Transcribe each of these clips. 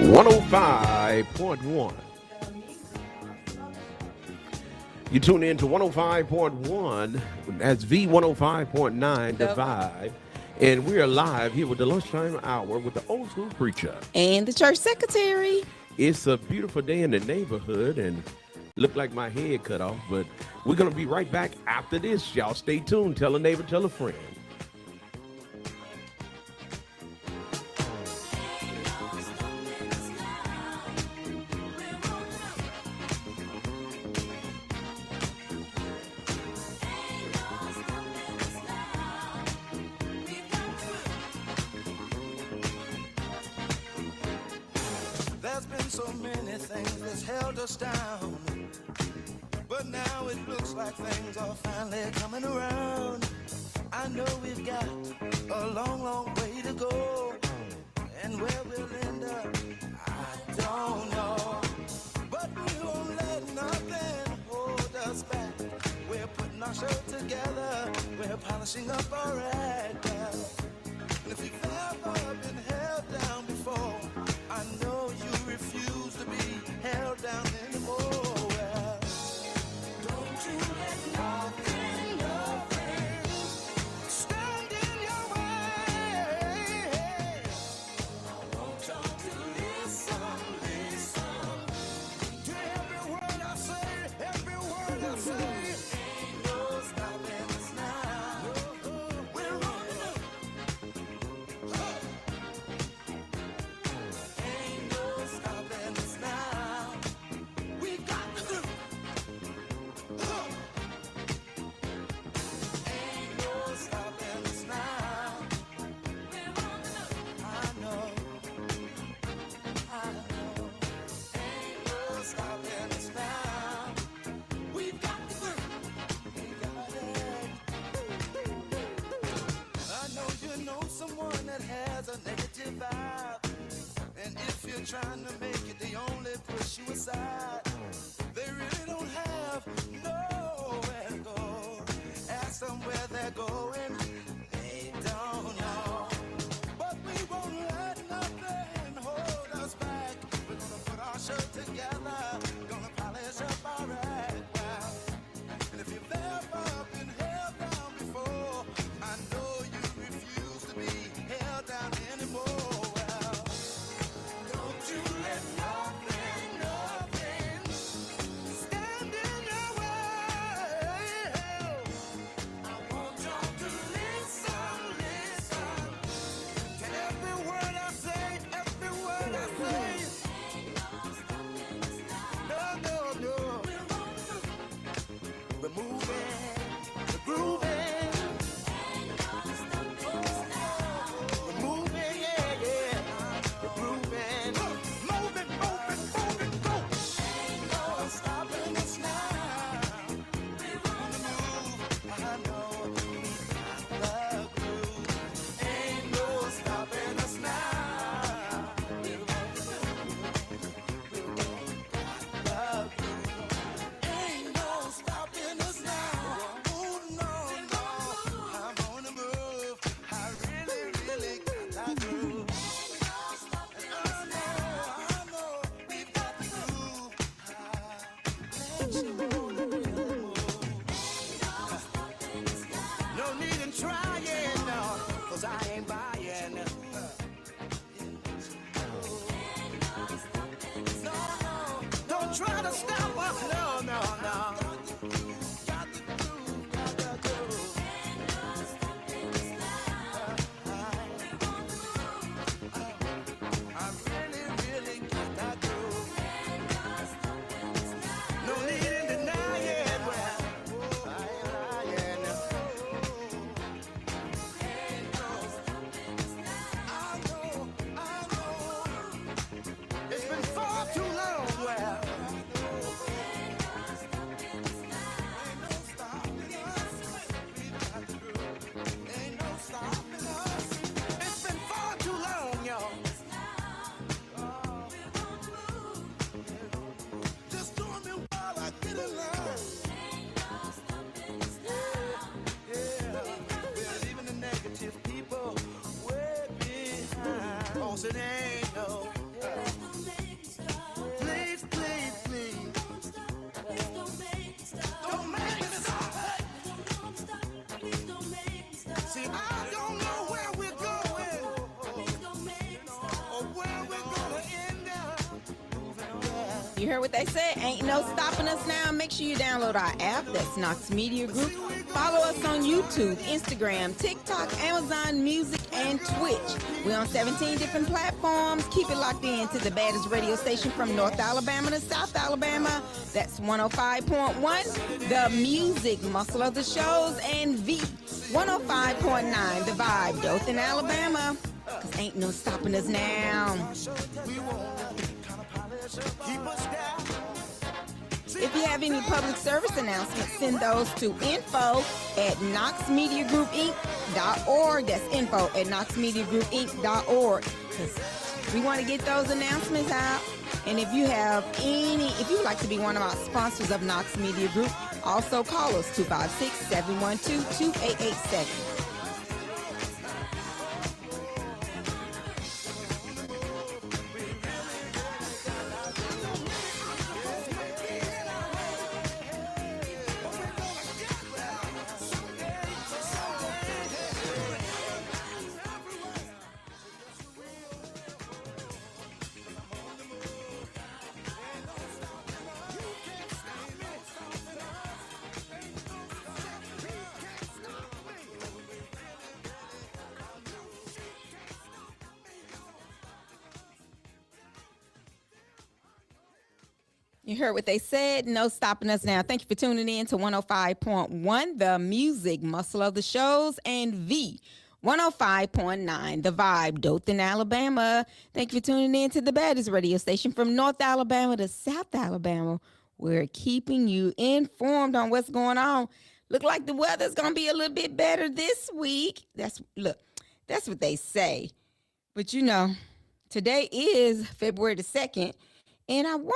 105.1. You tune in to 105.1. That's V105.9, The Vibe. And we are live here with the lunchtime hour with the old school preacher. And the church secretary. It's a beautiful day in the neighborhood and look like my head cut off, but we're going to be right back after this. Y'all stay tuned. Tell a neighbor, tell a friend. There's been so many things that's held us down, but now it looks like things are finally coming around. I know we've got a long, long way to go, and where we'll end up, I don't know. But we won't let nothing hold us back. We're putting our show together, we're polishing up our act. And if you've ever been held down before, I know you refuse to be held down anymore. Well, don't you let nothing, nothing stand in your way. I want y'all to listen, listen to every word I say, every word I say. Ain't no stopping us now. We're rolling up. Ain't no stopping us now. We got to do. Ain't no stopping us now. We're rolling up. I know. Ain't no stopping us now. We've got to do. We got it. I know you know someone that has a negative vibe. And if you're trying to make it, they only push you aside. They really don't have nowhere to go. Ask them where they're going, they don't know. But we won't let nothing hold us back. We're gonna put our show together, gonna polish up our act. Wow. And if you've ever been held down before, I know you refuse to be held down anymore. Well, don't you let nothing, nothing stand in your way. I want y'all to listen, listen to every word I say, every word I say. No, no, no. We're moving, we're grooving. We're moving, yeah, yeah. We're grooving. Moving, moving, moving, go. Ain't no stopping us now. We're on the move. I know we got the groove. Ain't no stopping us now. We're on the groove. Ain't no stopping us now. Oh, no, no. I'm on the move. I really, really got that groove. And I know we've got the groove. Let you on the move. No need in trying, no, 'cause I ain't buying. No, don't try to stop us, no, no, no. Got the groove, got the groove. I really, really got that groove. No need in denying, well, I ain't lying. I know. It's been far too long, well. Ain't no stopping us. We got the groove. Ain't no stopping us. It's been far too long, y'all. Just doing me while I get in line. Yeah. We're leaving the negative people way behind. Oh, so they ain't no. You heard what they said? Ain't no stopping us now. Make sure you download our app. That's Knox Media Group. Follow us on YouTube, Instagram, TikTok, Amazon Music, and Twitch. We're on 17 different platforms. Keep it locked in to the baddest radio station from North Alabama to South Alabama. That's 105.1, the music muscle of the shows, and V 105.9, the vibe, Dothan, Alabama. Cause ain't no stopping us now. If you have any public service announcements, send those to info@knoxmediagroupinc.org. That's info@knoxmediagroupinc.org. Because we want to get those announcements out. And if you would like to be one of our sponsors of Knox Media Group, also call us 256-712-2887. You heard what they said. No stopping us now. Thank you for tuning in to 105.1, the music muscle of the shows, and V 105.9, the vibe, Dothan, Alabama. Thank you for tuning in to the baddest radio station from North Alabama to South Alabama. We're keeping you informed on what's going on. Look like the weather's going to be a little bit better this week. That's what they say. But you know, today is February the 2nd. And I wonder,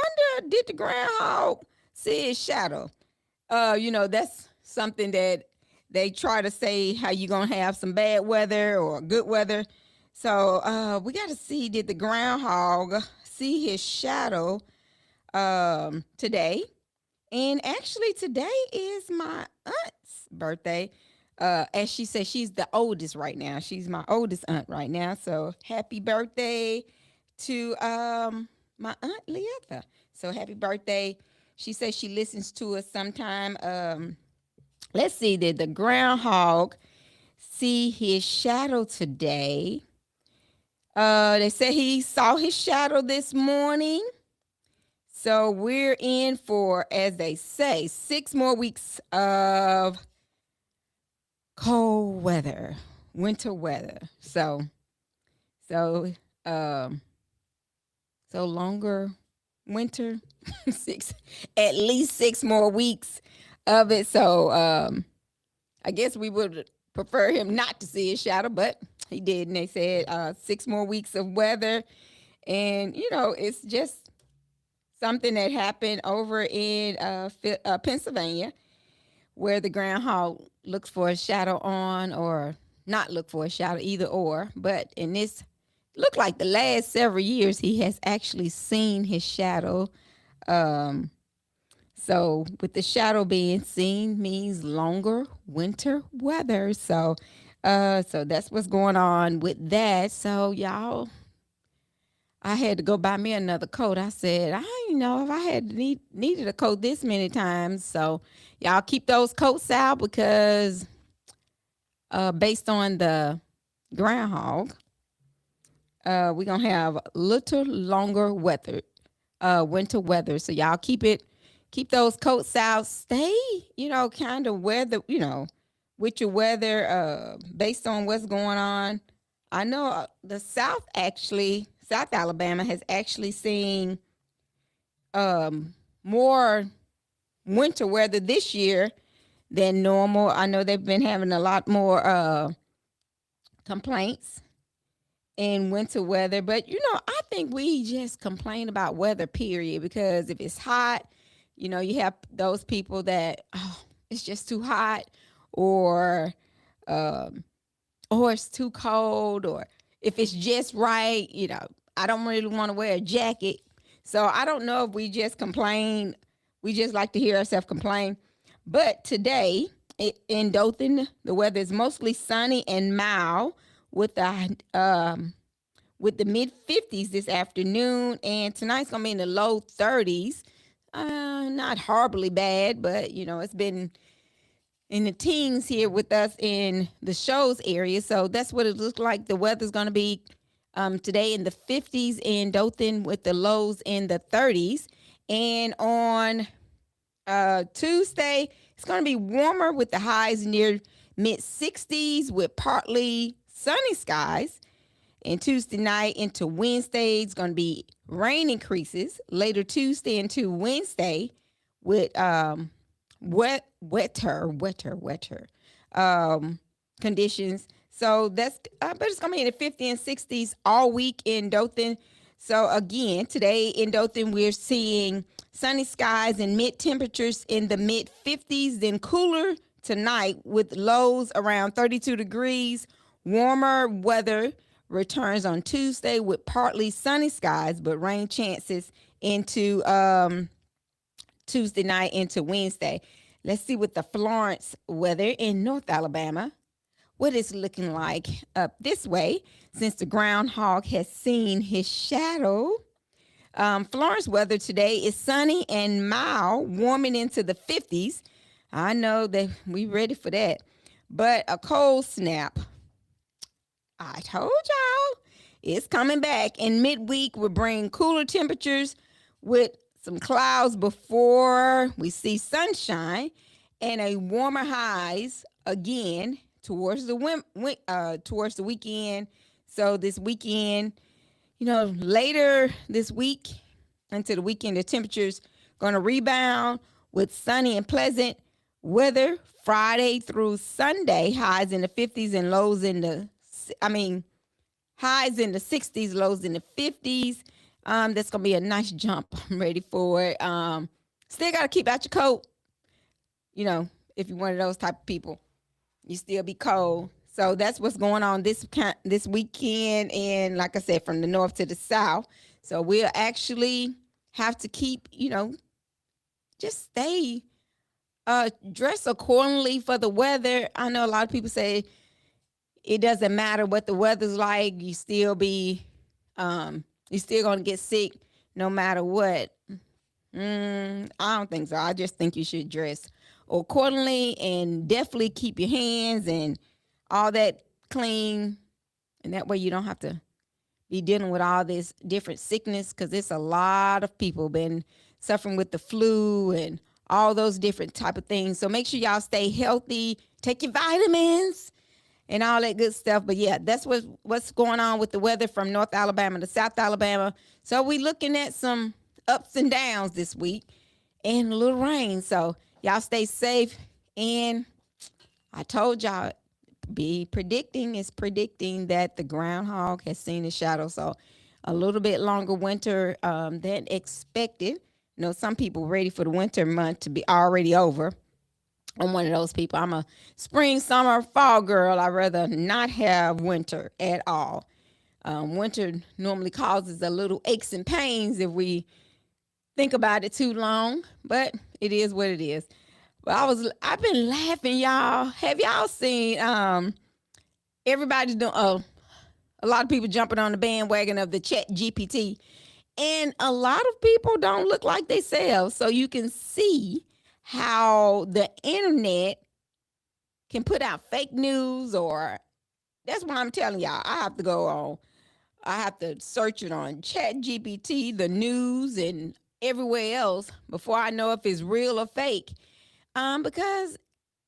did the groundhog see his shadow? That's something that they try to say how you're going to have some bad weather or good weather. So we got to see, did the groundhog see his shadow today? And actually today is my aunt's birthday. As she said, she's the oldest right now. She's my oldest aunt right now. So happy birthday to my aunt Leatha. So happy birthday. She says she listens to us sometime. Let's see, did the groundhog see his shadow today? They said he saw his shadow this morning. So we're in for, as they say, 6 more weeks of cold weather, winter weather. So longer winter, at least 6 more weeks of it. So I guess we would prefer him not to see his shadow, but he did. And they said 6 more weeks of weather. And, it's just something that happened over in Pennsylvania, where the groundhog looks for a shadow on, or not look for a shadow, either or. But in this, look like the last several years, he has actually seen his shadow. So with the shadow being seen means longer winter weather. So that's what's going on with that. So y'all, I had to go buy me another coat. I said, I didn't know if I had needed a coat this many times. So y'all keep those coats out, because based on the groundhog, we're going to have little longer weather, winter weather. So y'all keep those coats out. Stay, kind of weather, with your weather, based on what's going on. I know the South Alabama has actually seen more winter weather this year than normal. I know they've been having a lot more complaints in winter weather, but I think we just complain about weather, period, because if it's hot, you have those people that, it's just too hot, or it's too cold, or if it's just right, I don't really want to wear a jacket. So I don't know if we just complain. We just like to hear ourselves complain. But today in Dothan, the weather is mostly sunny and mild with a with the mid 50s this afternoon, and tonight's gonna be in the low 30s. Not horribly bad, but it's been in the teens here with us in the shows area. So that's what it looks like. The weather's gonna be today in the 50s in Dothan with the lows in the 30s. And on Tuesday, it's going to be warmer with the highs near mid 60s with partly sunny skies. And Tuesday night into Wednesday, it's going to be rain increases. Later Tuesday into Wednesday with wetter conditions. So but it's going to be in the 50s and 60s all week in Dothan. So again, today in Dothan, we're seeing sunny skies and mid temperatures in the mid 50s, then cooler tonight with lows around 32 degrees. Warmer weather returns on Tuesday with partly sunny skies, but rain chances into Tuesday night into Wednesday. Let's see what the Florence weather in North Alabama, what it's looking like up this way since the groundhog has seen his shadow. Florence weather today is sunny and mild, warming into the 50s. I know that we ready for that, but a cold snap. I told y'all it's coming back, and midweek will bring cooler temperatures with some clouds before we see sunshine and a warmer highs again towards the weekend. So this weekend, later this week into the weekend, the temperatures going to rebound with sunny and pleasant weather Friday through Sunday. Highs in the 50s and lows in the, highs in the 60s, lows in the 50s. That's going to be a nice jump. I'm ready for it. Still got to keep out your coat. If you're one of those type of people, you still be cold. So that's what's going on this weekend. And like I said, from the north to the south. So we'll actually have to keep, just stay dress accordingly for the weather. I know a lot of people say it doesn't matter what the weather's like. You still be, you're still going to get sick no matter what. I don't think so. I just think you should dress accordingly and definitely keep your hands and all that clean. And that way you don't have to be dealing with all this different sickness, because it's a lot of people been suffering with the flu and all those different type of things. So make sure y'all stay healthy, take your vitamins and all that good stuff. But yeah, that's what's going on with the weather from North Alabama to South Alabama. So we looking at some ups and downs this week and a little rain. So y'all stay safe. And I told y'all, predicting that the groundhog has seen his shadow. So a little bit longer winter than expected. Some people ready for the winter month to be already over. I'm one of those people. I'm a spring, summer, fall girl. I'd rather not have winter at all. Winter normally causes a little aches and pains if we think about it too long, but it is what it is. But I've been laughing, y'all. Have y'all seen everybody doing a lot of people jumping on the bandwagon of the Chat GPT, and a lot of people don't look like themselves. So you can see how the internet can put out fake news, or that's what I'm telling y'all. I have to search it on Chat GPT, the news, and everywhere else before I know if it's real or fake. Because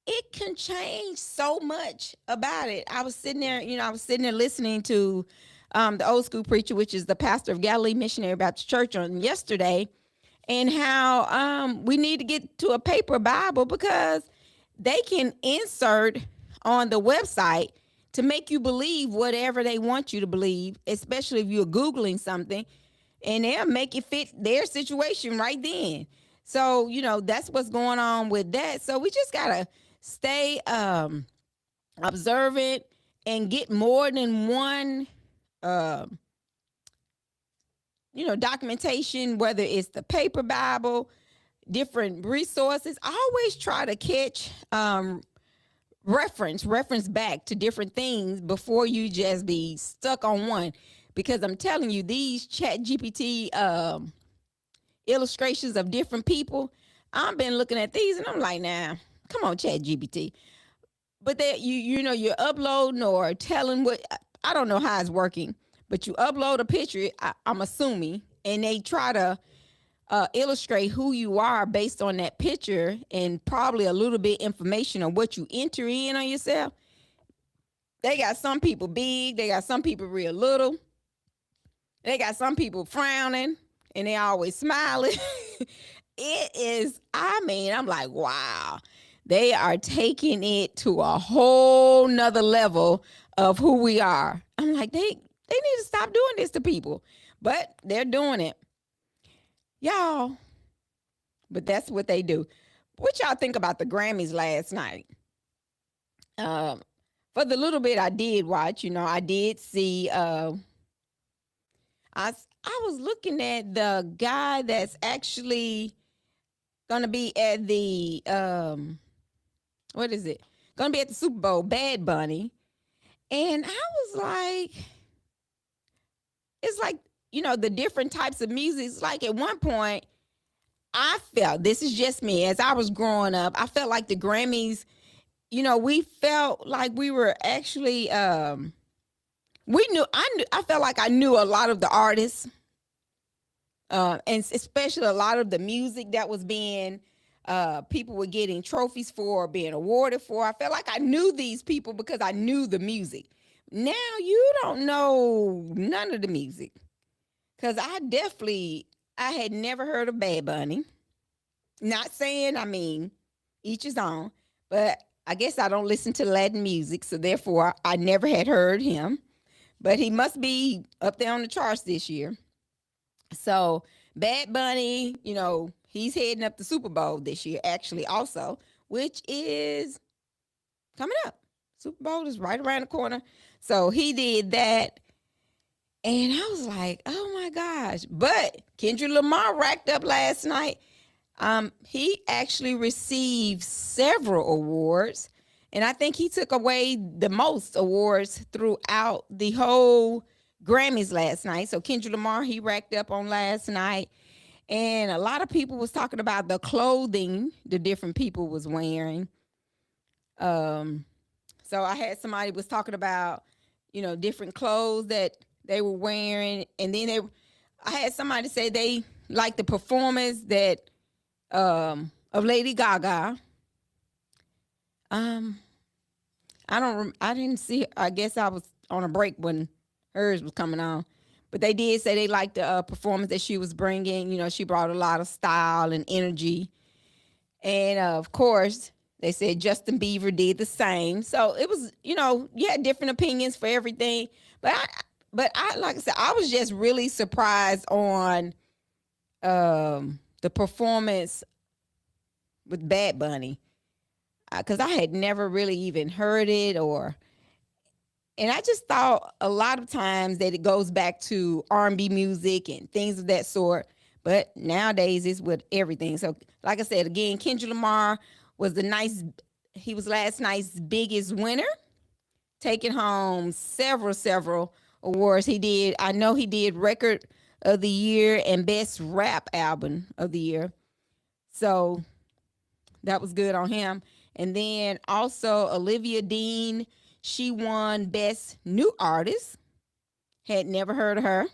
it can change so much about it. I was sitting there listening to the old school preacher, which is the pastor of Galilee Missionary Baptist Church, on yesterday, and how we need to get to a paper Bible, because they can insert on the website to make you believe whatever they want you to believe, especially if you're Googling something, and they'll make it fit their situation right then. So, that's what's going on with that. So we just got to stay observant and get more than one, documentation, whether it's the paper Bible, different resources. I always try to catch reference back to different things before you just be stuck on one. because I'm telling you, these Chat GPT illustrations of different people, I've been looking at these and I'm like, nah, come on, Chat GPT. But that you know, you're uploading or telling what, I don't know how it's working, but you upload a picture, I'm assuming, and they try to illustrate who you are based on that picture and probably a little bit information on what you enter in on yourself. They got some people big, they got some people real little, they got some people frowning and they always smiling. It is, I mean, I'm like, wow, they are taking it to a whole nother level of who we are. I'm like, they need to stop doing this to people, but they're doing it, y'all. But that's what they do. What y'all think about the Grammys last night? For the little bit I did watch, you know, I did see, I was looking at the guy that's actually gonna be at the what is it? Gonna be at the Super Bowl, Bad Bunny. And I was like, it's like, you know, the different types of music. It's like at one point, I felt, this is just me, as I was growing up, I felt like the Grammys, you know, we felt like we were actually I felt like I knew a lot of the artists, and especially a lot of the music that was being people were getting trophies for or being awarded for. I felt like I knew these people because I knew the music. Now you don't know none of the music, because I had never heard of Bad Bunny. Not saying, I mean, each his own, but I guess I don't listen to Latin music, so therefore I never had heard him. But he must be up there on the charts this year. So Bad Bunny, you know, he's heading up the Super Bowl this year, actually, also, which is coming up. Super Bowl is right around the corner. So he did that. And I was like, oh my gosh. But Kendrick Lamar racked up last night. He actually received several awards. And I think he took away the most awards throughout the whole Grammys last night. So Kendrick Lamar, he racked up on last night. And a lot of people was talking about the clothing the different people was wearing. So I had somebody was talking about, you know, different clothes that they were wearing. And then I had somebody say they liked the performance that of Lady Gaga. I didn't see, I guess I was on a break when hers was coming on, but they did say they liked the performance that she was bringing. You know, she brought a lot of style and energy. And of course, they said Justin Bieber did the same. So it was, you know, you had different opinions for everything. But I like I said, I was just really surprised on the performance with Bad Bunny, because I had never really even heard it, and I just thought a lot of times that it goes back to R&B music and things of that sort. But nowadays it's with everything. So like I said, again, Kendrick Lamar was he was last night's biggest winner, taking home several awards. I know he did Record of the Year and Best Rap Album of the Year. So that was good on him. And then also Olivia Dean, she won Best New Artist. Had never heard of her.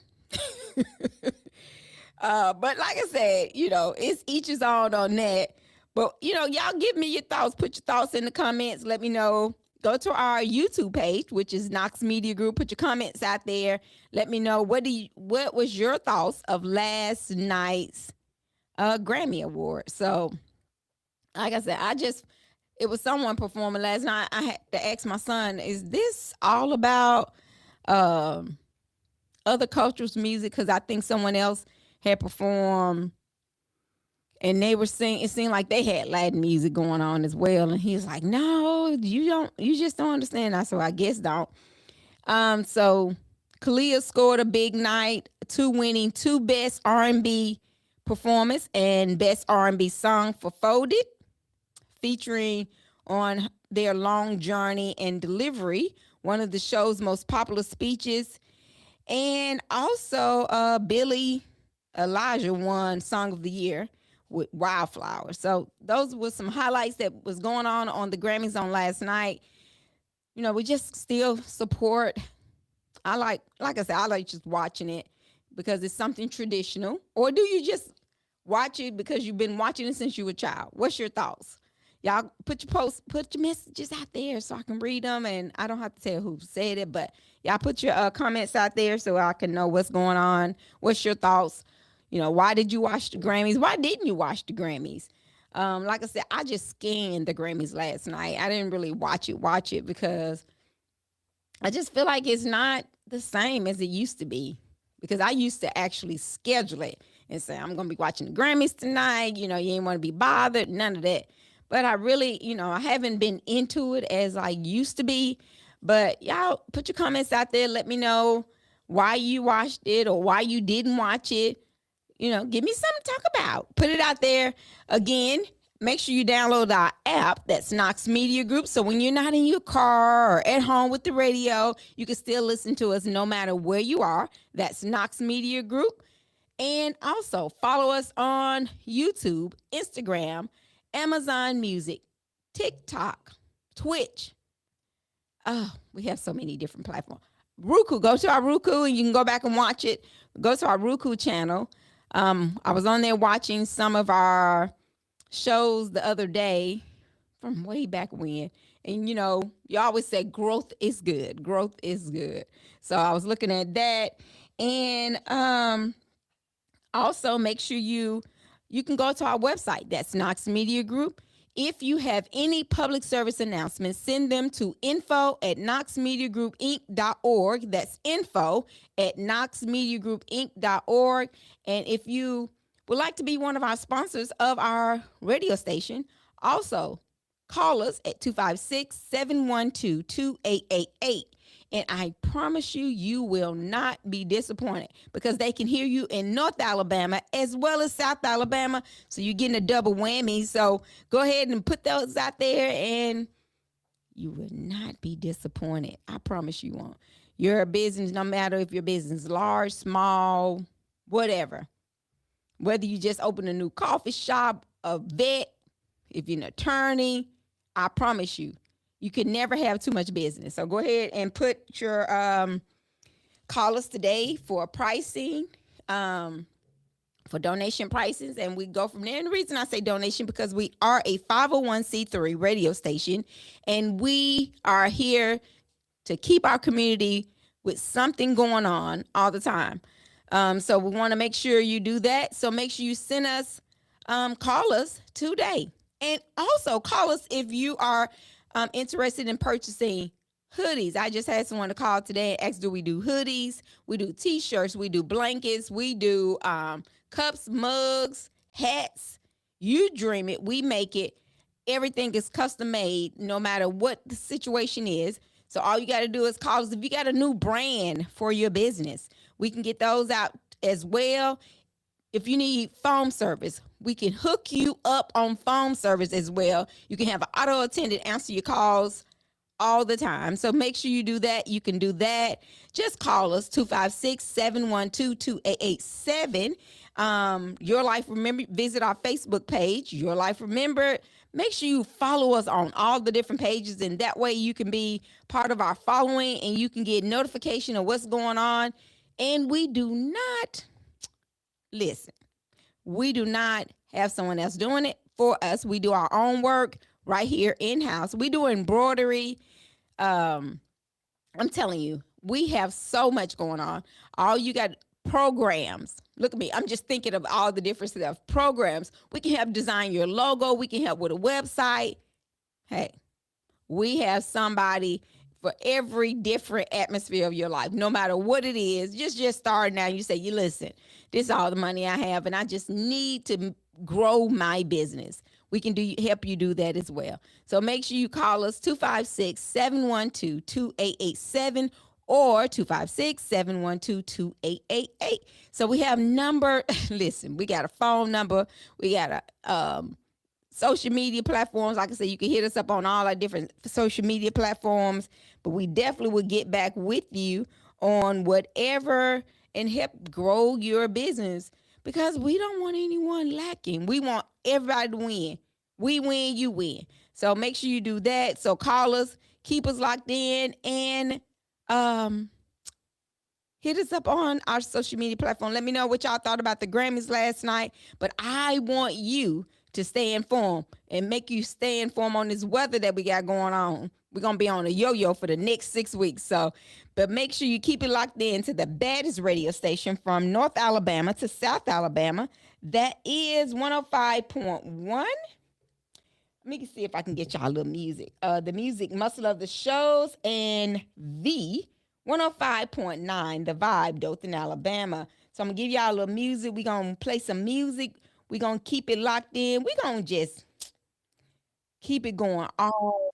But like I said, you know, it's each his own on that. But, you know, y'all give me your thoughts. Put your thoughts in the comments. Let me know. Go to our YouTube page, which is Knox Media Group. Put your comments out there. Let me know what was your thoughts of last night's Grammy Award. So, like I said, it was someone performing last night. I had to ask my son, is this all about other cultures' music? Because I think someone else had performed and they were singing, it seemed like they had Latin music going on as well. And he was like, no, you just don't understand. I said, I guess don't. So Kalia scored a big night, winning two Best R&B Performance and Best R&B Song for Folded, featuring on their Long Journey and Delivery, one of the show's most popular speeches. And also, Billy Elijah won Song of the Year with Wildflower. So those were some highlights that was going on the Grammys on last night. You know, we just still support. Like I said, I like just watching it because it's something traditional. Or do you just watch it because you've been watching it since you were a child? What's your thoughts? Y'all put your messages out there so I can read them, and I don't have to tell who said it, but y'all put your comments out there so I can know what's going on. What's your thoughts? You know, why did you watch the Grammys? Why didn't you watch the Grammys? Like I said, I just scanned the Grammys last night. I didn't really watch it because I just feel like it's not the same as it used to be, because I used to actually schedule it and say, I'm going to be watching the Grammys tonight. You know, you ain't want to be bothered, none of that. But I really, you know, I haven't been into it as I used to be. But y'all put your comments out there. Let me know why you watched it or why you didn't watch it. You know, give me something to talk about. Put it out there. Again, make sure you download our app. That's Knox Media Group. So when you're not in your car or at home with the radio, you can still listen to us no matter where you are. That's Knox Media Group. And also follow us on YouTube, Instagram, Amazon Music, TikTok, Twitch. Oh, we have so many different platforms. Roku, go to our Roku and you can go back and watch it. Go to our Roku channel. I was on there watching some of our shows the other day from way back when. And, you know, you always say growth is good. Growth is good. So I was looking at that. And also make sure you can go to our website. That's Knox Media Group. If you have any public service announcements, send them to info@knoxmediagroupinc.org. That's info@knoxmediagroupinc.org. And if you would like to be one of our sponsors of our radio station, also call us at 256-712-2888. And I promise you, you will not be disappointed because they can hear you in North Alabama as well as South Alabama. So you're getting a double whammy. So go ahead and put those out there and you will not be disappointed. I promise you won't. Your business, no matter if your business is large, small, whatever, whether you just open a new coffee shop, a vet, if you're an attorney, I promise you, you can never have too much business. So go ahead and put your call us today for pricing, for donation prices, and we go from there. And the reason I say donation, because we are a 501c3 radio station, and we are here to keep our community with something going on all the time. So we want to make sure you do that. So make sure you send us, call us today. And also call us if you are interested in purchasing hoodies. I just had someone to call today and ask, do we do hoodies? We do t-shirts. We do blankets. We do cups, mugs, hats. You dream it. We make it. Everything is custom made no matter what the situation is. So all you got to do is call us. If you got a new brand for your business, we can get those out as well. If you need phone service, we can hook you up on phone service as well. You can have an auto attendant answer your calls all the time. So make sure you do that. You can do that. Just call us 256-712-2887. Your Life Remembered. Visit our Facebook page, Your Life Remembered. Make sure you follow us on all the different pages, and that way you can be part of our following and you can get notification of what's going on. And we do not listen. We do not have someone else doing it for us. We do our own work right here in-house. We do embroidery. I'm telling you, we have so much going on. All you got programs. Look at me. I'm just thinking of all the different stuff. Programs. We can help design your logo. We can help with a website. Hey, we have somebody for every different atmosphere of your life, no matter what it is. Just start now. You say, you listen, this is all the money I have, and I just need to grow my business. We can help you do that as well. So make sure you call us 256-712-2887 or 256-712-2888. So we have listen, we got a phone number. We got a social media platforms. Like I said, you can hit us up on all our different social media platforms, but we definitely will get back with you on whatever and help grow your business because we don't want anyone lacking. We want everybody to win. We win, you win. So make sure you do that. So call us, keep us locked in, and um hit us up on our social media platform. Let me know what y'all thought about the Grammys last night. But I want you to stay informed and make you stay informed on this weather that we got going on. We're gonna be on a yo-yo for the next 6 weeks. So, but make sure you keep it locked in to the baddest radio station from North Alabama to South Alabama. That is 105.1. Let me see if I can get y'all a little music. The music Muscle of the Shows and the 105.9, The Vibe, Dothan, Alabama. So I'm gonna give y'all a little music. We're gonna play some music. We're gonna keep it locked in. We're gonna just keep it going all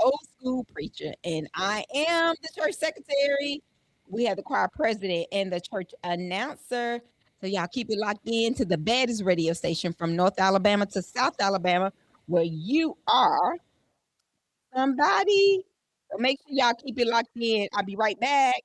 old school preacher. And I am the church secretary. We have the choir president and the church announcer. So y'all keep it locked in to the baddest radio station from North Alabama to South Alabama, where you are somebody. So make sure y'all keep it locked in. I'll be right back.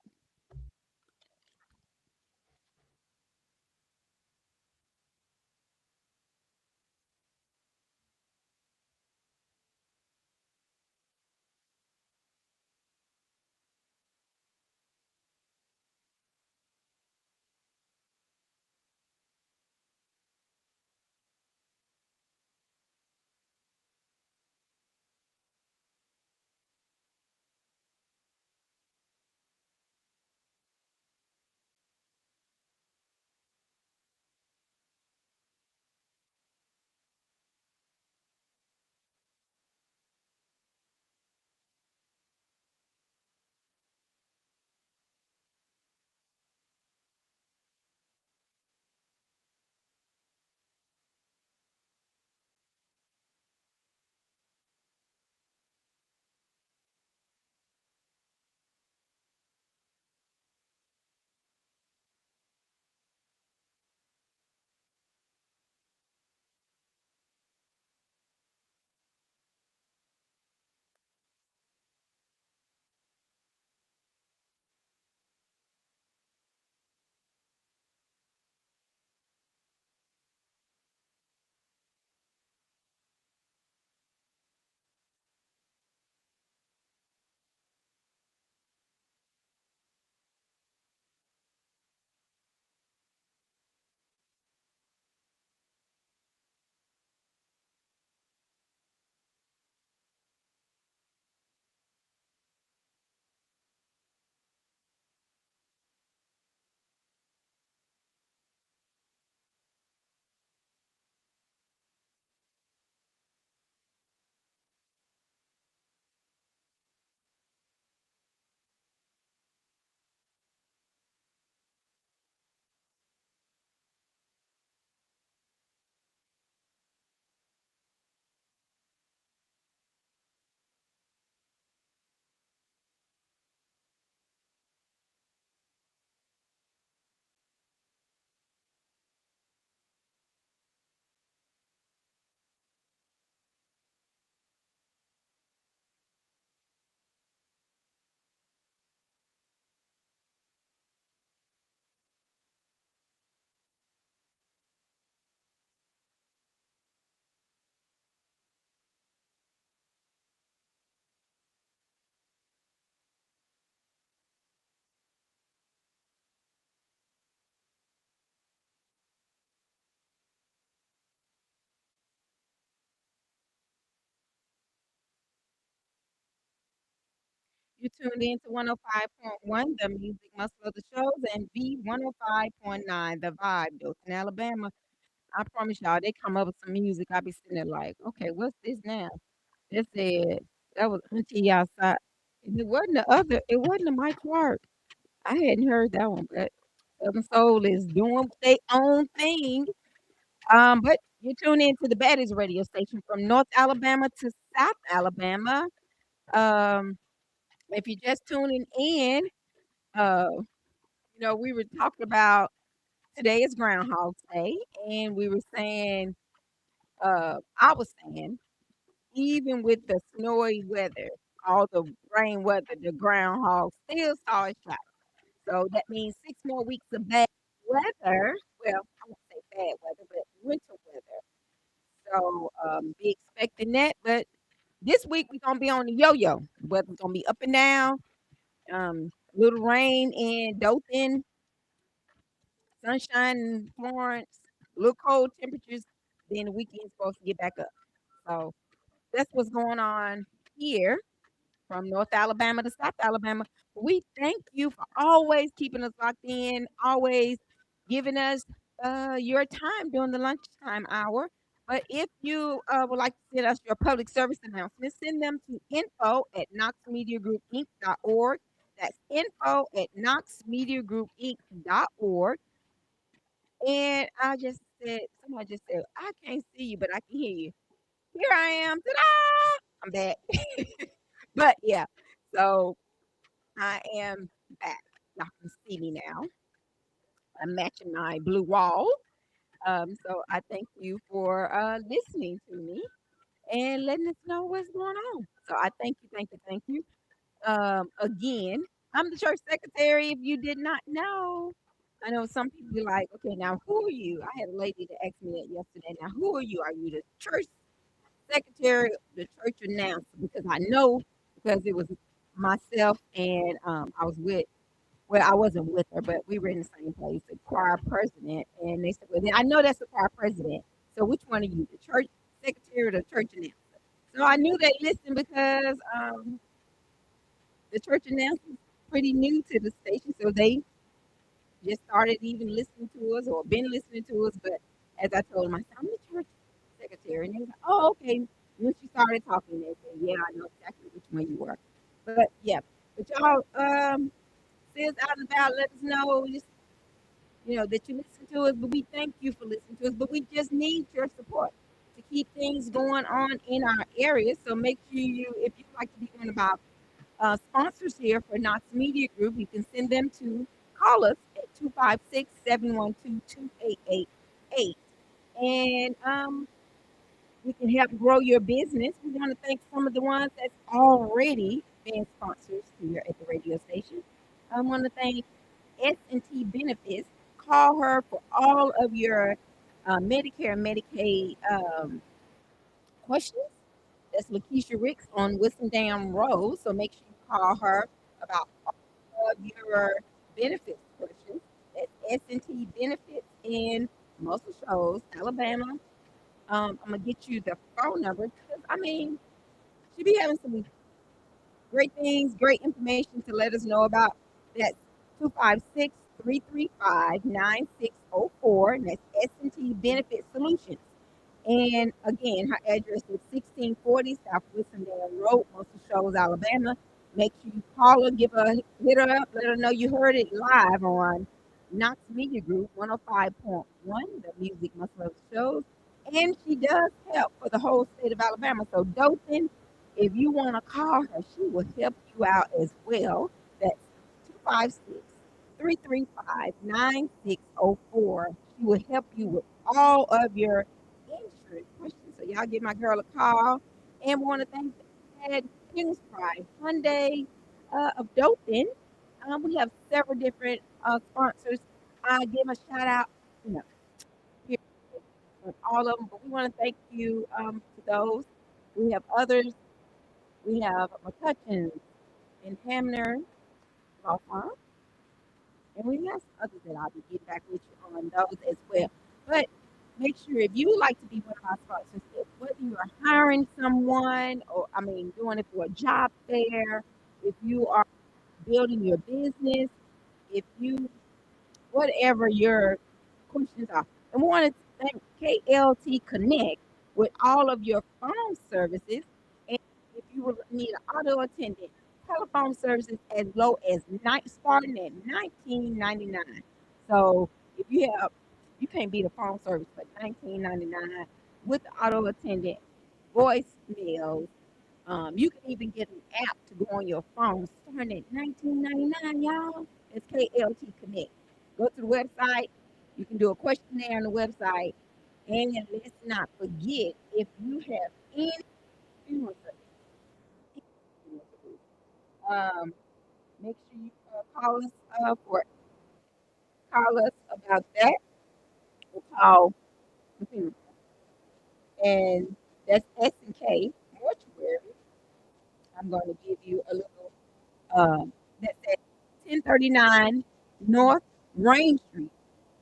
You tuned in to 105.1, the music muscle of the shows, and V 105.9, the vibe, Dothan, Alabama. I promise y'all, they come up with some music. I be sitting there like, okay, what's this now? They said that was Auntie outside. And it wasn't the Mike Clark. I hadn't heard that one, but Southern Soul is doing their own thing. But you tune in to the baddest radio station from North Alabama to South Alabama. Um, if you're just tuning in, uh, we were talking about today is Groundhog Day, and we were saying, I was saying, even with the snowy weather. all the rain weather, the groundhog still saw his shadow. So that means 6 more weeks of bad weather. Well, I won't say bad weather, but winter weather. So be expecting that. But this week we're gonna be on the yo-yo. The weather's gonna be up and down. Little rain in Dothan, sunshine in Florence, little cold temperatures. Then the weekend's supposed to get back up. So that's what's going on here from North Alabama to South Alabama. We thank you for always keeping us locked in, always giving us your time during the lunchtime hour. But if you would like to send us your public service announcements, send them to info@knoxmediagroupinc.org. That's info@knoxmediagroupinc.org. And I just said, somebody just said, I can't see you, but I can hear you. Here I am. Ta-da! I'm back. But yeah, so I am back. Y'all can see me now. I'm matching my blue wall. So I thank you for listening to me and letting us know what's going on. So I thank you, thank you, thank you. Again, I'm the church secretary. If you did not know, I know some people be like, okay, now who are you? I had a lady that asked me that yesterday. Now, who are you? Are you the church secretary, the church announcer? Because I know because it was myself and I was with well, I wasn't with her, but we were in the same place, the choir president. And they said, well, then I know that's the choir president. So which one are you, the church secretary or the church announcer? So I knew they listened because the church announcer is pretty new to the station. So they just started even listening to us or been listening to us. But as I told them, I said, I'm the church secretary. And they was like, oh, okay. When she started talking, they said, yeah, I know exactly which one you were. But yeah, but y'all, see us out and about, let us know. Just that you listen to us, but we thank you for listening to us. But we just need your support to keep things going on in our area. So make sure if you'd like to be one of our sponsors here for Knox Media Group, you can send them to call us at 256-712-2888. And we can help grow your business. We want to thank some of the ones that's already been sponsors here at the radio station. I want to thank S&T Benefits. Call her for all of your Medicare and Medicaid questions. That's Lakeisha Ricks on Whistendam Road. So make sure you call her about all of your benefits questions. That's S&T Benefits in Muscle Shoals, Alabama. I'm gonna get you the phone number because she be having some great things, great information to let us know about. That's 256-335-9604, and that's S&T Benefit Solutions. And again, her address is 1640 South Whistendale Road, Muscle Shoals, Alabama. Make sure you call her, hit her up, let her know you heard it live on Knox Media Group 105.1, the music must love shows. And she does help for the whole state of Alabama. So Dothan, if you want to call her, she will help you out as well. That's 256-335-9604. She will help you with all of your insurance questions. So y'all give my girl a call. And we want to thank King's Pride Hyundai of Dothan. We have several different sponsors. I give a shout out, here on all of them, but we want to thank you to those. We have others. We have McCutcheons and Hamner Law Firm. And we have others that I'll be getting back with you on those as well. But make sure if you would like to be one of our sponsors, whether you are hiring someone or doing it for a job fair, if you are building your business, if you whatever your questions are. And we want to thank KLT Connect with all of your phone services. And if you will need an auto attendant, telephone services as low as starting at $19.99. So if you can't beat a phone service for $19.99 with the auto attendant, voicemails. You can even get an app to go on your phone starting at $19.99, y'all. It's KLT Connect. Go to the website. You can do a questionnaire on the website. And let's not forget, if you have any funeral service, Um, make sure you for call us about that. We'll call the funeral. And that's S&K Mortuary. I'm going to give you a little, that's at 1039 North Rain Street,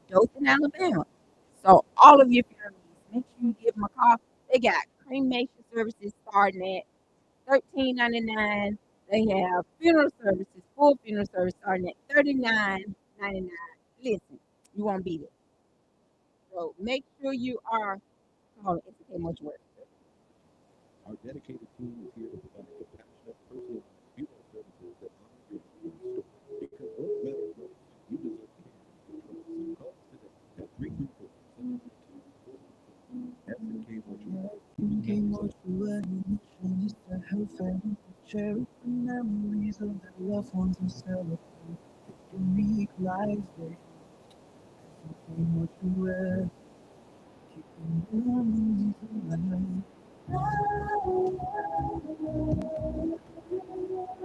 Dothan, Alabama. So all of your families, make sure you give them a call. They got cremation services starting at 13.99. They have funeral services, full funeral service starting at 39.99. Listen, you won't beat it. So make sure you are calling SK Mortuary. Our dedicated team is here to provide compassionate, personalized funeral services that honor your story. Because what matters most, you deserve care. Call us today at 334-732-42. S&K Mortuary. Thinking what you were mission is to help family cherish the memories of their loved ones and celebrate unique lives they thinking what you were, keeping memories alive.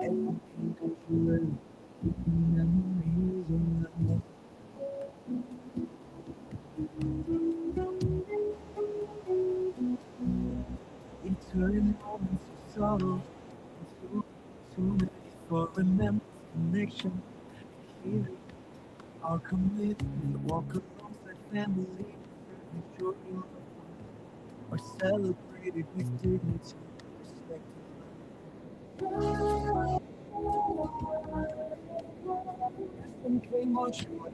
Everything that you were, keeping memories alive. In turning moments of sorrow into to for remember connection, healing our commitment, walk alongside family, enjoying are celebrated with dignity, respect, and play much more.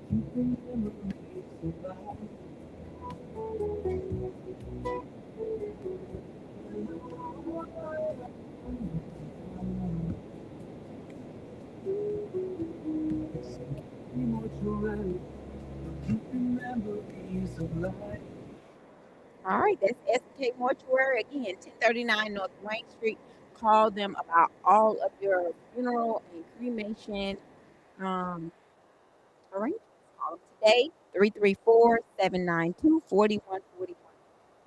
Keeping memories alive. Mortuary, keeping memories alive. All right, that's SK Mortuary again, 1039 North Rain Street. Call them about all of your funeral and cremation um, arrangements. Call them today, 334-792-4141.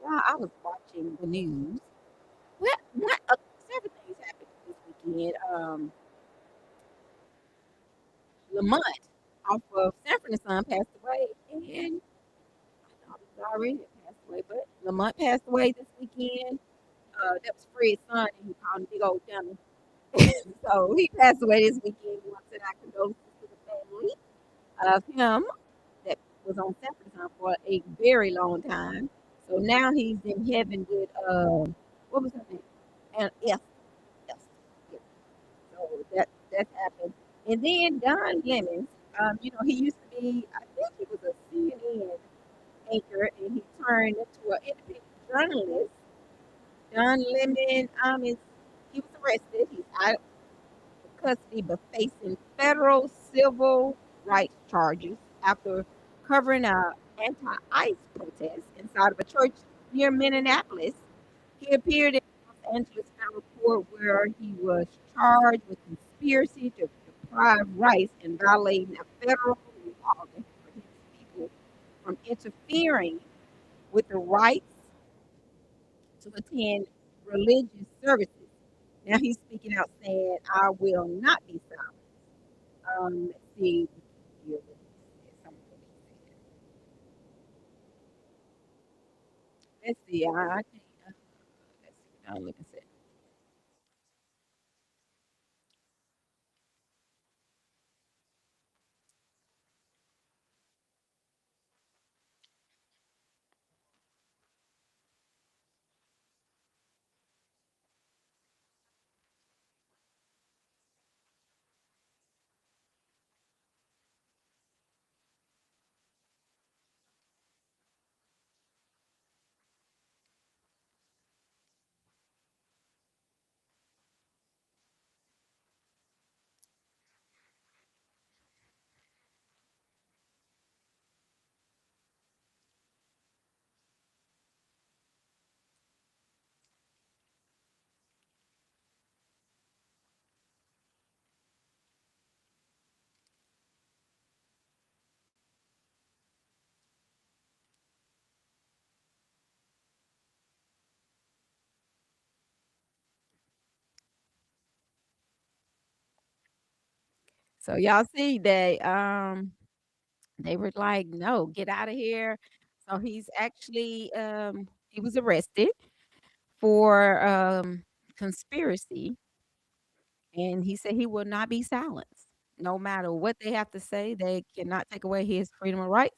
Yeah, I was watching the news. Several things happened this weekend. Lamont off of Sanford and Son passed away, and I thought he was already passed away, but Lamont passed away this weekend. That was Fred's son, and he called him Big Old Dummy. So he passed away this weekend. We want to send our condolences to the family of him that was on Sanford for a very long time. So now he's in heaven with what was her name? And yes. So that's happened. And then Don Lemons, he used to be, I think he was a CNN anchor, and he turned into an independent journalist. Don Lemon, he was arrested. He's out custody but facing federal civil rights charges after covering a anti-ICE protest inside of a church near Minneapolis. He appeared in Los Angeles federal court where he was charged with conspiracy to deprive rights and violating a federal law that prohibits people from interfering with the rights to attend religious services. Now he's speaking out saying, I will not be silent. Let's see. Here, some of what he said. Let's see. I can't. Let's see. Now look and see. So y'all see they were like, "No, get out of here." So he's actually he was arrested for conspiracy, and he said he will not be silenced. No matter what they have to say, they cannot take away his freedom of rights.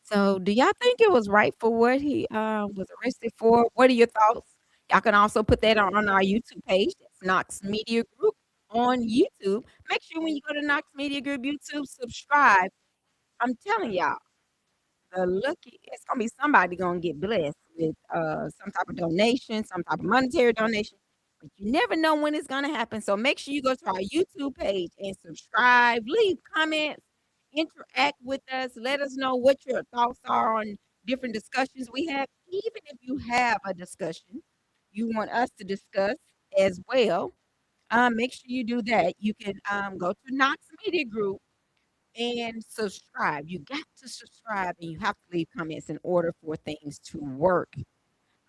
So, do y'all think it was right for what he was arrested for? What are your thoughts? Y'all can also put that on our YouTube page. That's Knox Media Group on YouTube. Make sure when you go to Knox Media Group YouTube, subscribe. I'm telling y'all, the lucky it's gonna be somebody gonna get blessed with some type of donation, some type of monetary donation. But you never know when it's gonna happen. So make sure you go to our YouTube page and subscribe, leave comments, interact with us, let us know what your thoughts are on different discussions we have. Even if you have a discussion you want us to discuss as well, make sure you do that. You can go to Knox Media Group and subscribe. You got to subscribe and you have to leave comments in order for things to work.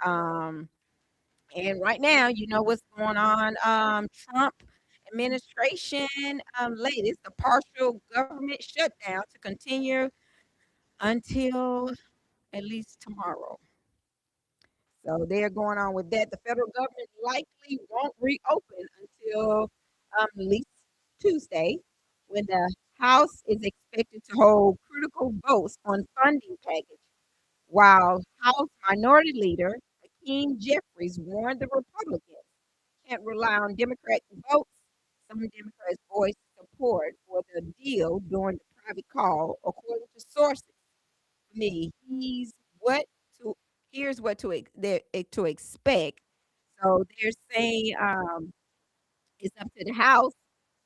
Um, and right now, you know what's going on. Trump administration latest, the partial government shutdown to continue until at least tomorrow. So they're going on with that. The federal government likely won't reopen until at least Tuesday, when the House is expected to hold critical votes on funding package, while House Minority Leader Hakeem Jeffries warned the Republicans can't rely on Democrat votes. Some Democrats voiced support for the deal during the private call, according to sources. Me, what to here's what to expect. So they're saying it's up to the House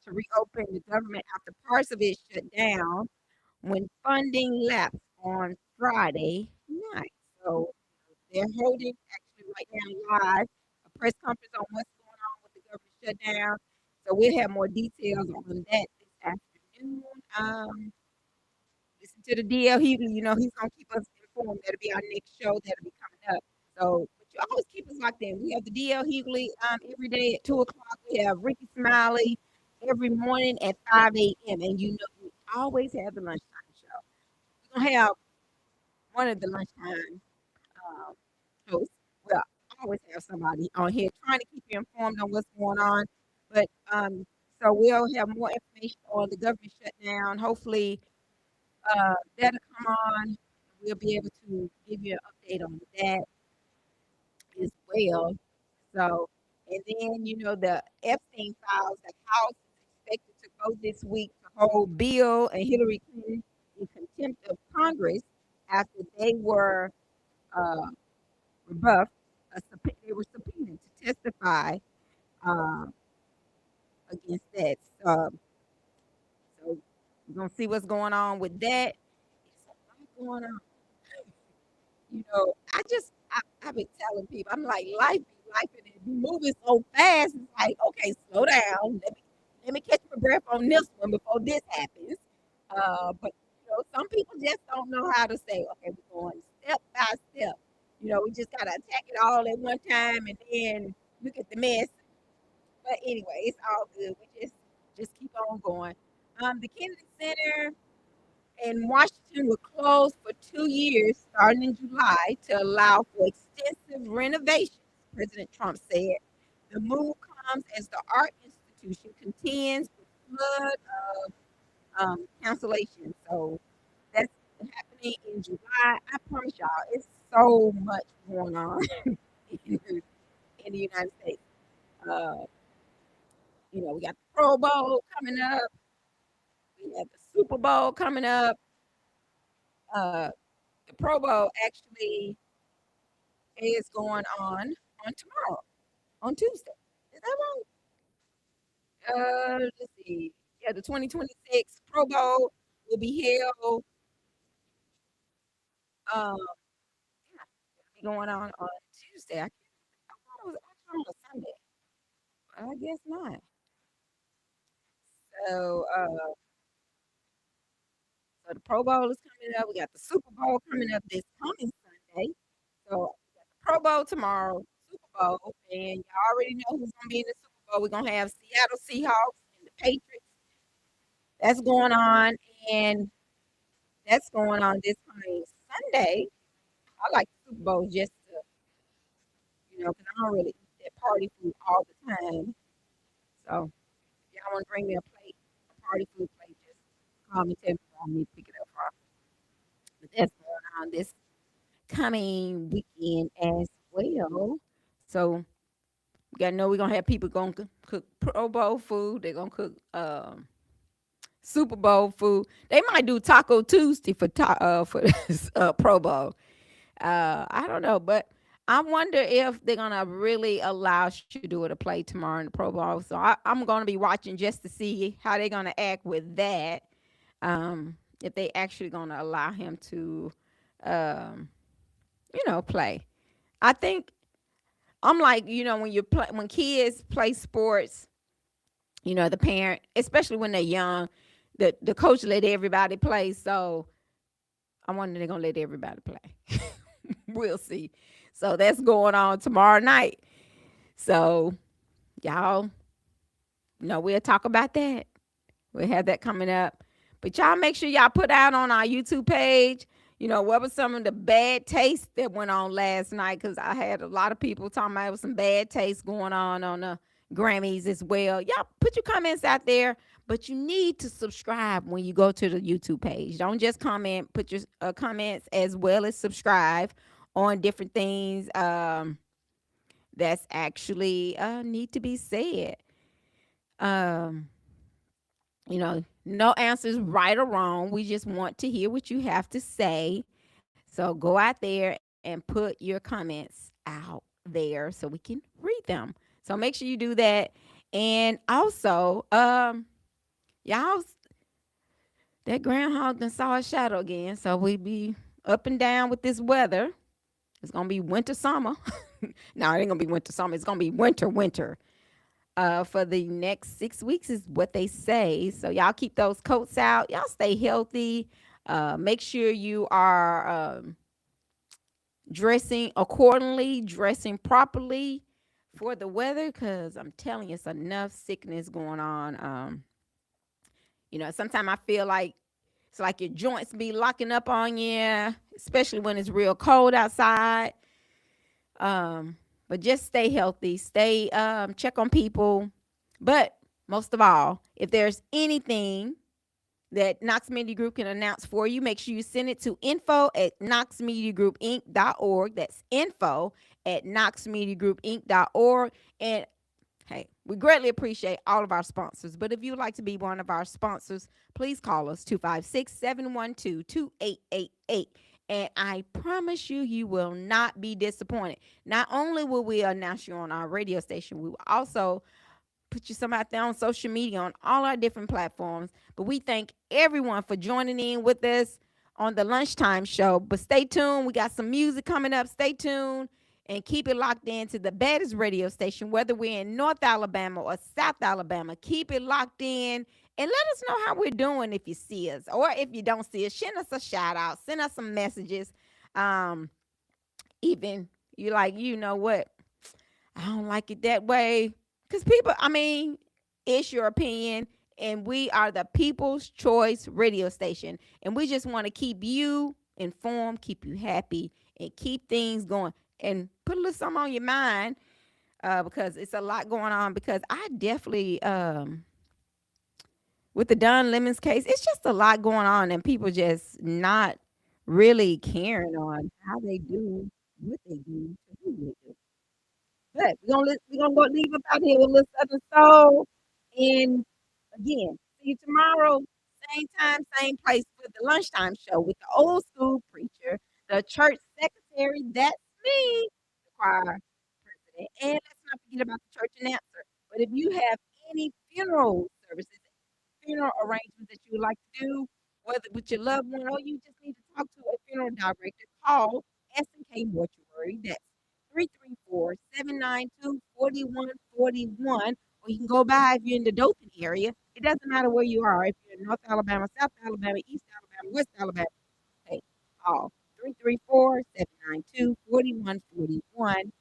to reopen the government after parts of it shut down when funding lapsed on Friday night. So they're holding actually right now live a press conference on what's going on with the government shutdown. So we'll have more details on that this afternoon. Listen to the DL Hughley. You know, he's going to keep us informed. That'll be our next show that'll be coming up. So, but you always keep us locked in. We have the DL Hughley every day at 2 o'clock. We have Ricky Smiley every morning at 5 a.m. And you know, we always have the lunchtime show. We're going to have one of the lunchtime um, hosts. We'll always have somebody on here trying to keep you informed on what's going on. But so we'll have more information on the government shutdown. Hopefully, that'll come on. We'll be able to give you an update on that as well. So, and then, you know, the Epstein files, the House is expected to vote this week to hold Bill and Hillary Clinton in contempt of Congress after they were uh, rebuffed. They were subpoenaed to testify uh, against that. So we're going to see what's going on with that. It's a lot going on. You know, I've been telling people, I'm like, life and it be moving so fast. It's like, okay, slow down. Let me catch my breath on this one before this happens. But you know, some people just don't know how to say, okay, we're going step by step. You know, we just gotta attack it all at one time and then look at the mess. But anyway, it's all good. We just keep on going. The Kennedy Center in Washington will close for 2 years starting in July to allow for extensive renovations, President Trump said. The move comes as the art institution contends with flood of cancellation. So that's happening in July. I promise y'all, it's so much going on in the United States. Uh, you know, we got the Pro Bowl coming up. We have the Super Bowl coming up. Uh, the Pro Bowl actually is going on tomorrow, on Tuesday. Is that right? Let's see. Yeah, the 2026 Pro Bowl will be held. Um, yeah, it'll be going on Tuesday. I thought it was actually on a Sunday. I guess not. So, so the Pro Bowl is coming up. We got the Super Bowl coming up this coming Sunday. So we got the Pro Bowl tomorrow, Super Bowl, and y'all already know who's gonna be in the Super Bowl. We're gonna have Seattle Seahawks and the Patriots. That's going on, and that's going on this coming Sunday. I like Super Bowl just to, because I don't really eat that party food all the time. So, if y'all want to bring me a plate, a party food plate, just call me, tell me where I need to pick it up from. But that's going on this coming weekend as well. So, you gotta know we're gonna have people gonna cook Pro Bowl food. They're gonna cook Super Bowl food. They might do Taco Tuesday for this Pro Bowl. I don't know, but I wonder if they're gonna really allow Shadua to play tomorrow in the Pro Bowl. So I'm gonna be watching just to see how they're gonna act with that. If they actually gonna allow him to, um, play. I think I'm like, when you play, when kids play sports, the parent, especially when they're young, the coach let everybody play. So I wonder they're gonna let everybody play. We'll see. So that's going on tomorrow night. So y'all, we'll talk about that. We'll have that coming up. But y'all make sure y'all put out on our YouTube page, what was some of the bad taste that went on last night? Because I had a lot of people talking about it was some bad taste going on the Grammys as well. Y'all put your comments out there, but you need to subscribe when you go to the YouTube page. Don't just comment, put your comments as well as subscribe on different things that's actually need to be said. Um, no answers right or wrong. We just want to hear what you have to say. So go out there and put your comments out there so we can read them. So make sure you do that. And also, y'all, that groundhog done saw a shadow again. So we be up and down with this weather. It's gonna be winter summer. No, it ain't gonna be winter summer. It's gonna be winter. For the next 6 weeks is what they say. So y'all keep those coats out. Y'all stay healthy. Make sure you are dressing accordingly, dressing properly for the weather, because I'm telling you, it's enough sickness going on. Sometimes I feel like it's like your joints be locking up on you, especially when it's real cold outside. But just stay healthy, stay check on people. But most of all, if there's anything that Knox Media Group can announce for you, make sure you send it to info@knoxmediagroupinc.org. That's info@knoxmediagroupinc.org. And hey, we greatly appreciate all of our sponsors. But if you would like to be one of our sponsors, please call us 256-712-2888. And I promise you, you will not be disappointed. Not only will we announce you on our radio station, we will also put you some out there on social media on all our different platforms. But we thank everyone for joining in with us on the lunchtime show. But stay tuned. We got some music coming up. Stay tuned and keep it locked in to the baddest radio station, whether we're in North Alabama or South Alabama. Keep it locked in and let us know how we're doing if you see us. Or if you don't see us, send us a shout out. Send us some messages. Even you like, what? I don't like it that way. Because people, it's your opinion. And we are the People's Choice radio station. And we just want to keep you informed, keep you happy, and keep things going. And put a little something on your mind because it's a lot going on. Because I definitely, with the Don Lemons case, it's just a lot going on. And people just not really caring on how they do what they do to who they do. But we're gonna go leave up out here with a little Southern Soul. And again, see you tomorrow, same time, same place for the lunchtime show with the old school preacher, the church secretary, that's me, the choir president. And let's not forget about the church announcer. But if you have any funeral services, funeral arrangements that you would like to do, whether with your loved one or you just need to talk to a funeral director, call S&K Mortuary. That's 334-792-4141. Or you can go by if you're in the Dothan area. It doesn't matter where you are. If you're in North Alabama, South Alabama, East Alabama, West Alabama, hey, call 334-792-4141.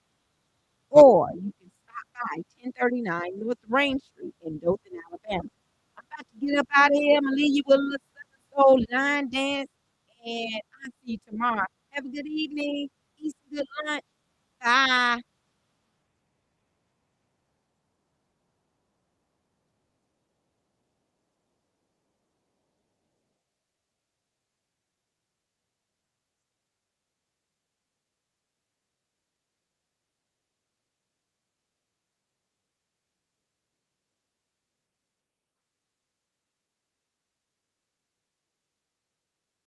Or you can stop by 1039 North Rain Street in Dothan, Alabama. I'm about to get up out of here. I'm gonna leave you with a little soul line dance, and I'll see you tomorrow. Have a good evening. Eat some good lunch. Bye.